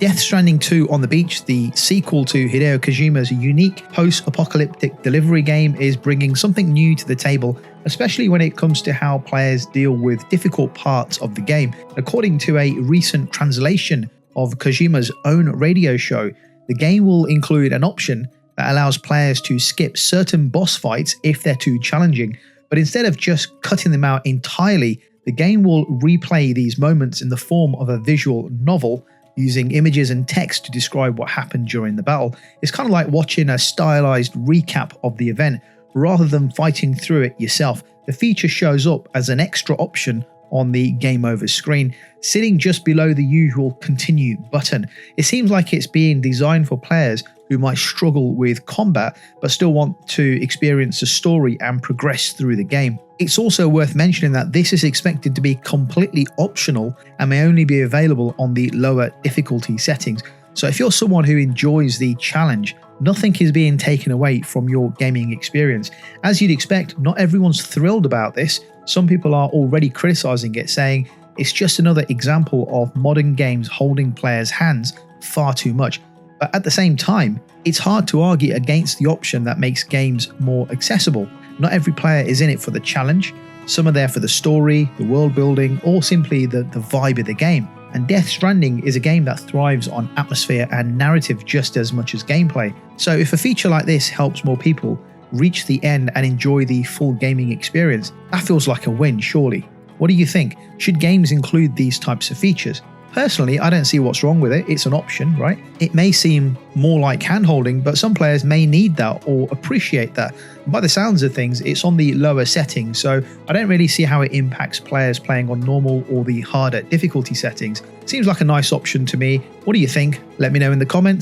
Death Stranding 2 on the Beach, the sequel to Hideo Kojima's unique post-apocalyptic delivery game, is bringing something new to the table, especially when it comes to how players deal with difficult parts of the game. According to a recent translation of Kojima's own radio show, the game will include an option that allows players to skip certain boss fights if they're too challenging, but instead of just cutting them out entirely, the game will replay these moments in the form of a visual novel, using images and text to describe what happened during the battle. It's kind of like watching a stylized recap of the event rather than fighting through it yourself. The feature shows up as an extra option on the game over screen, sitting just below the usual continue button. It seems like it's being designed for players who might struggle with combat but still want to experience the story and progress through the game. It's also worth mentioning that this is expected to be completely optional and may only be available on the lower difficulty settings. So if you're someone who enjoys the challenge, nothing is being taken away from your gaming experience. As you'd expect, not everyone's thrilled about this. Some people are already criticizing it, saying it's just another example of modern games holding players' hands far too much. But at the same time, it's hard to argue against the option that makes games more accessible. Not every player is in it for the challenge. Some are there for the story, the world building, or simply the vibe of the game. And Death Stranding is a game that thrives on atmosphere and narrative just as much as gameplay. So if a feature like this helps more people reach the end and enjoy the full gaming experience, that feels like a win, surely. What do you think? Should games include these types of features? Personally, I don't see what's wrong with it. It's an option, right? It may seem more like hand-holding, but some players may need that or appreciate that. By the sounds of things, it's on the lower settings, so I don't really see how it impacts players playing on normal or the harder difficulty settings. Seems like a nice option to me. What do you think? Let me know in the comments.